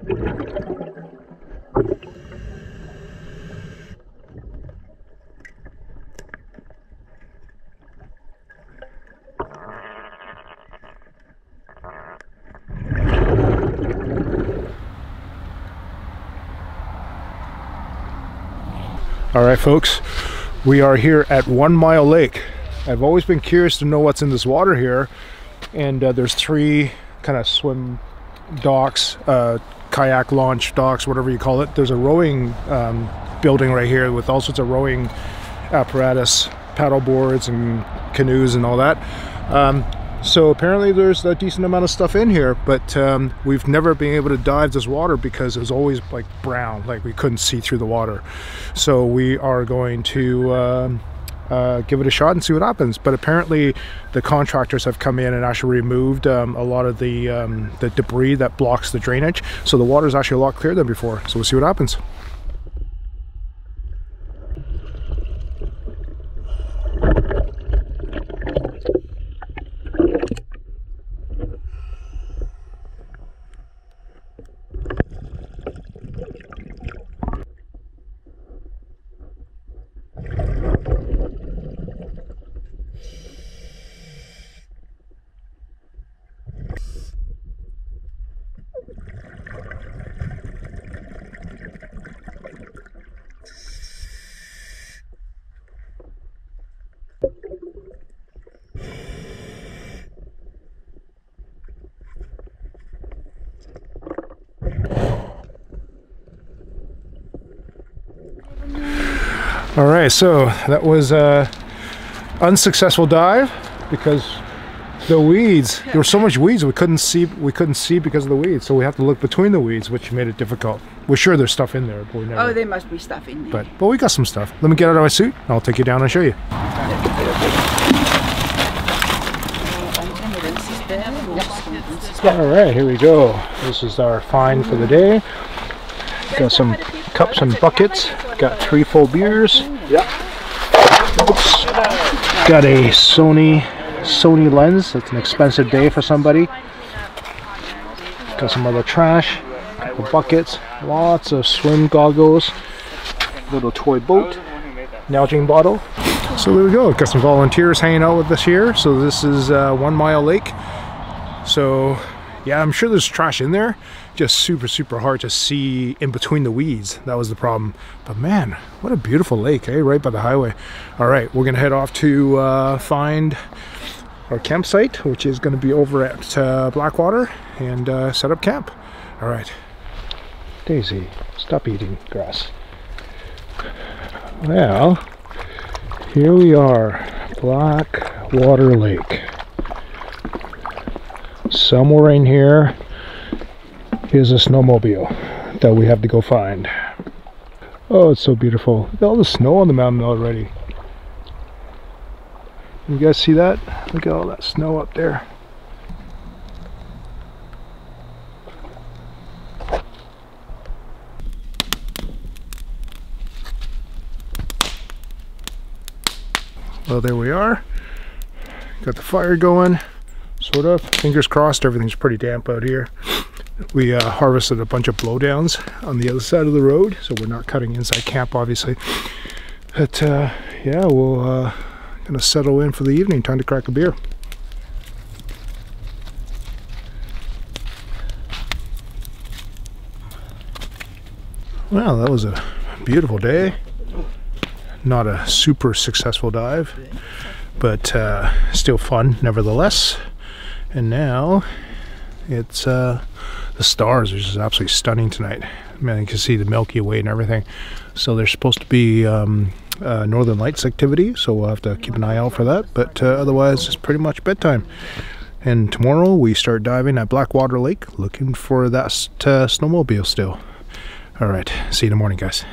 All right, folks, we are here at 1 Mile Lake. I've always been curious to know what's in this water here, and there's 3 kind of swim docks, kayak launch docks, whatever you call it. There's a rowing building right here with all sorts of rowing apparatus, paddle boards and canoes and all that. So apparently there's a decent amount of stuff in here, but we've never been able to dive this water because it was always like brown, like we couldn't see through the water. So we are going to give it a shot and see what happens. But apparently the contractors have come in and actually removed a lot of the debris that blocks the drainage. So the water is actually a lot clearer than before. So we'll see what happens. All right, so that was a unsuccessful dive because the weeds. There was so much weeds we couldn't see because of the weeds. So we have to look between the weeds, which made it difficult. We're sure there's stuff in there, but we never. Oh, there must be stuff in there. But we got some stuff. Let me get out of my suit and I'll take you down and show you. All right, here we go. This is our find for the day. Got some cups and buckets. Got 3 full beers. Yeah. Oops. Got a Sony lens. That's an expensive day for somebody. Got some other trash. A couple buckets. Lots of swim goggles. Little toy boat. Nalgene bottle. So there we go. Got some volunteers hanging out with us here. So this is 1 Mile Lake. So yeah, I'm sure there's trash in there. Just super hard to see in between the weeds. That was the problem. But man, what a beautiful lake, eh? Right by the highway. All right, we're gonna head off to find our campsite, which is gonna be over at Blackwater, and set up camp. All right. Daisy, stop eating grass. Well, here we are, Blackwater Lake. Somewhere in here is a snowmobile that we have to go find. Oh, it's so beautiful. Look at all the snow on the mountain already. You guys see that? Look at all that snow up there. Well, there we are. Got the fire going, sort of. Fingers crossed, everything's pretty damp out here. We harvested a bunch of blowdowns on the other side of the road, so we're not cutting inside camp, obviously. But yeah, we'll gonna settle in for the evening. Time to crack a beer. Well, that was a beautiful day. Not a super successful dive, but still fun nevertheless. And now it's the stars are just absolutely stunning tonight. Man, you can see the Milky Way and everything. So there's supposed to be Northern Lights activity, so we'll have to keep an eye out for that. But otherwise, it's pretty much bedtime. And tomorrow we start diving at Blackwater Lake, looking for that snowmobile still. All right, see you in the morning, guys.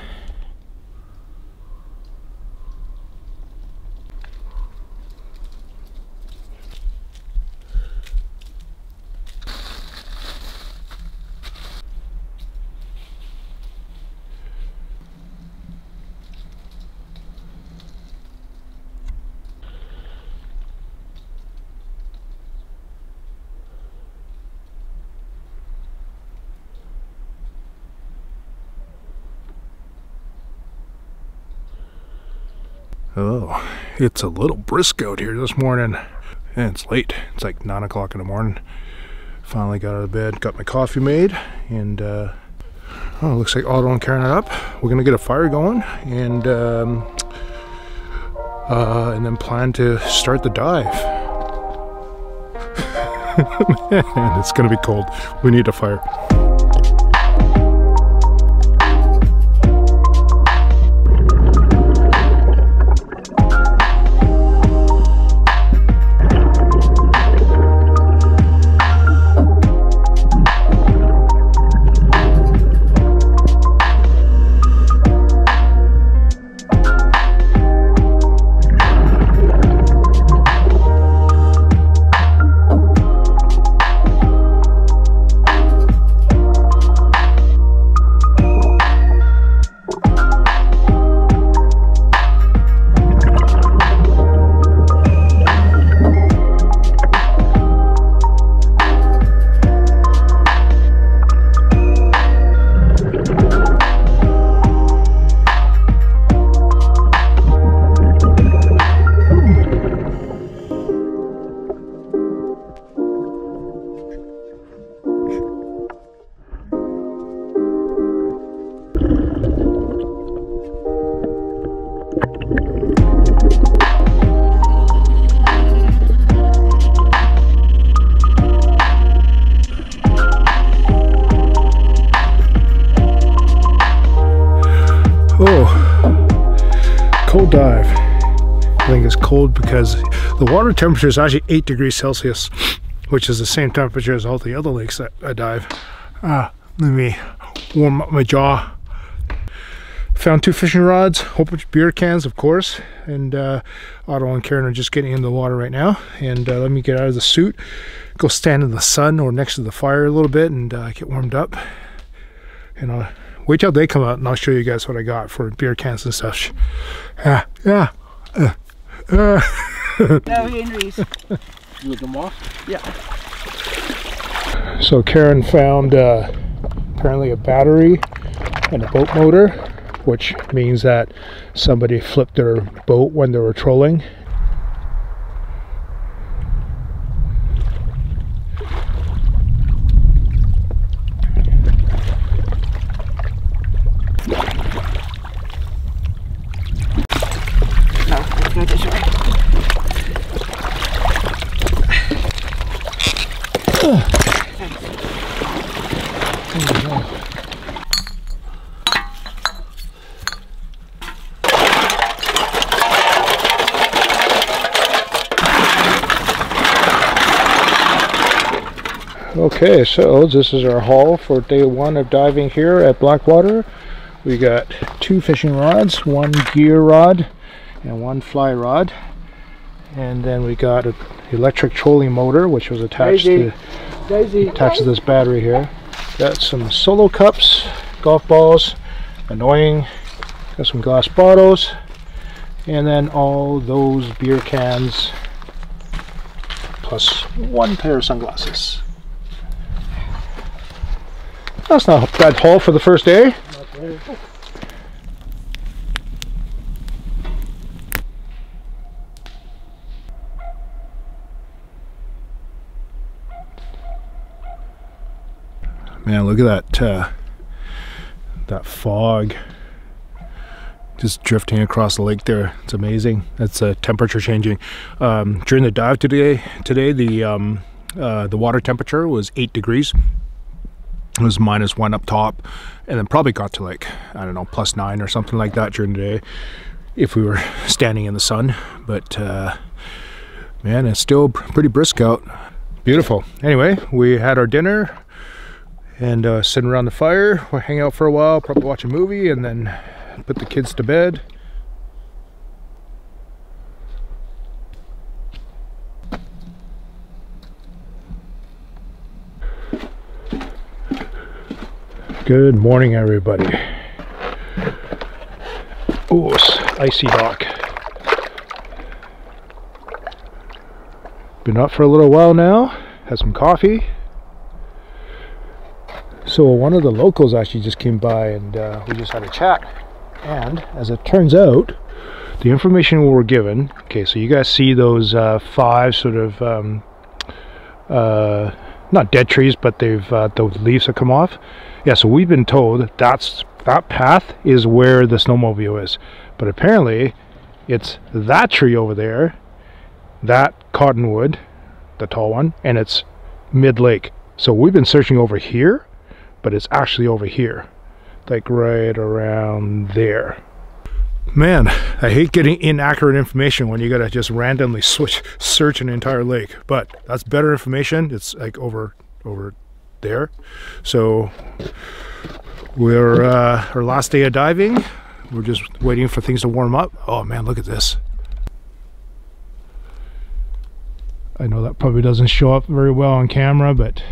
Oh, it's a little brisk out here this morning. And it's late. It's like 9 o'clock in the morning. Finally got out of bed, got my coffee made, and oh, looks like Otto and Karen are up. We're gonna get a fire going, and then plan to start the dive. Man, it's gonna be cold. We need a fire. Cold dive. I think it's cold because the water temperature is actually 8 degrees Celsius, which is the same temperature as all the other lakes that I dive. Let me warm up my jaw. Found 2 fishing rods, a whole bunch of beer cans, of course, and Otto and Karen are just getting in the water right now. And let me get out of the suit, go stand in the sun or next to the fire a little bit, and get warmed up. And wait till they come out, and I'll show you guys what I got for beer cans and stuff. No, Henry's. You with them off? Yeah. So Karen found apparently a battery and a boat motor, which means that somebody flipped their boat when they were trolling. Okay, so this is our haul for day 1 of diving here at Blackwater. We got 2 fishing rods, 1 gear rod and 1 fly rod, and then we got an electric trolling motor which was attached to this battery here. Got some solo cups, golf balls, annoying, got some glass bottles, and then all those beer cans plus 1 pair of sunglasses. That's not a bad haul for the first day. Man, look at that fog just drifting across the lake there. It's amazing. That's temperature changing. During the dive today the water temperature was 8 degrees. It was -1 up top, and then probably got to like, I don't know, +9 or something like that during the day if we were standing in the sun. But man, it's still pretty brisk out. Beautiful. Anyway, we had our dinner and sitting around the fire. We'll hang out for a while, probably watch a movie, and then put the kids to bed. Good morning, everybody. Oh, it's icy dock. Been up for a little while now. Had some coffee. So one of the locals actually just came by, and we just had a chat. And as it turns out, the information we were given, okay, so you guys see those 5 sort of not dead trees, but they've those leaves have come off. Yeah, so we've been told that path is where the snowmobile is, but apparently it's that tree over there, that cottonwood, the tall one, and it's mid-lake. So we've been searching over here, but it's actually over here, like right around there. Man, I hate getting inaccurate information when you gotta just randomly search an entire lake, but that's better information. It's like over there. So we're our last day of diving. We're just waiting for things to warm up. Oh man, look at this. I know that probably doesn't show up very well on camera, but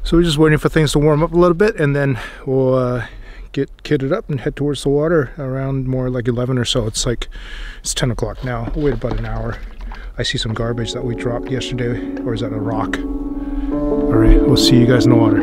so we're just waiting for things to warm up a little bit, and then we'll get kitted up and head towards the water around more like 11 or so. It's 10 o'clock now. We'll wait about an hour. I see some garbage that we dropped yesterday, or is that a rock? All right, we'll see you guys in the water.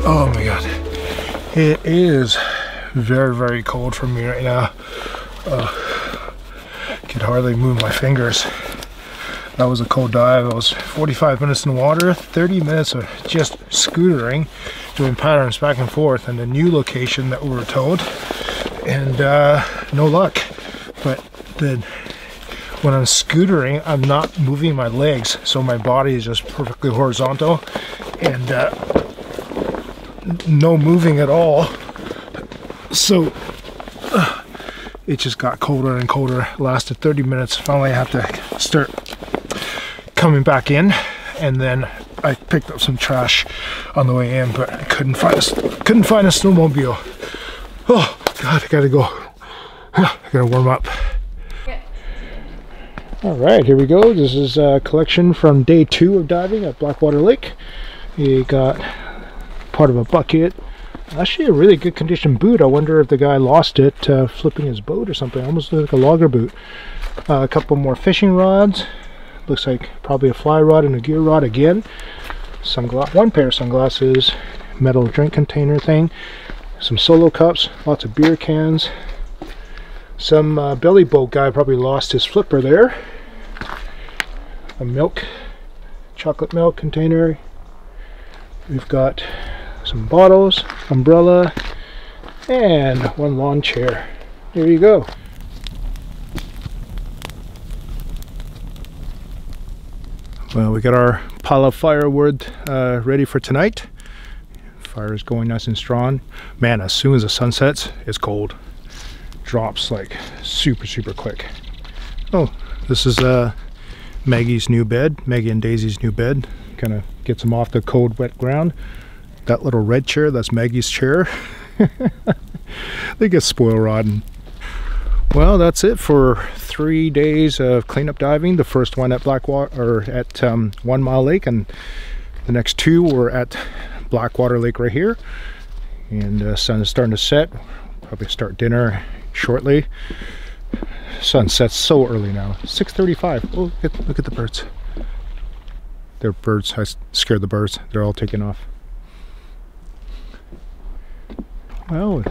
Oh my god, it is very, very cold for me right now. Could hardly move my fingers. That was a cold dive. I was 45 minutes in the water, 30 minutes of just scootering, doing patterns back and forth in the new location that we were told, and no luck. But then when I'm scootering, I'm not moving my legs, so my body is just perfectly horizontal and no moving at all. So it just got colder and colder. Lasted 30 minutes. Finally I have to start coming back in, and then I picked up some trash on the way in, but I couldn't find a snowmobile. Oh god, I gotta go. I gotta warm up. All right, here we go. This is a collection from day 2 of diving at Blackwater Lake. You got part of a bucket. Actually a really good condition boot. I wonder if the guy lost it flipping his boat or something. Almost like a logger boot. A couple more fishing rods. Looks like probably a fly rod and a gear rod again. One pair of sunglasses. Metal drink container thing. Some solo cups. Lots of beer cans. Some belly boat guy probably lost his flipper there. A chocolate milk container. We've got some bottles, umbrella, and one lawn chair. Here you go. Well, we got our pile of firewood ready for tonight. Fire is going nice and strong. Man, as soon as the sun sets, it's cold. Drops like super quick. Oh, this is Maggie's new bed, Maggie and Daisy's new bed. Kind of gets them off the cold, wet ground. That little red chair, that's Maggie's chair. They get spoil rotten. Well, that's it for 3 days of cleanup diving. The first one at Blackwater, or at 1 Mile Lake, and the next 2 were at Blackwater Lake right here. And the sun is starting to set. Probably start dinner shortly. Sun sets so early now. 6:35. Oh, look at the birds. They're birds. I scared the birds. They're all taking off. Well,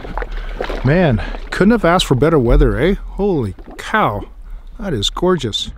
man, couldn't have asked for better weather, eh? Holy cow, that is gorgeous.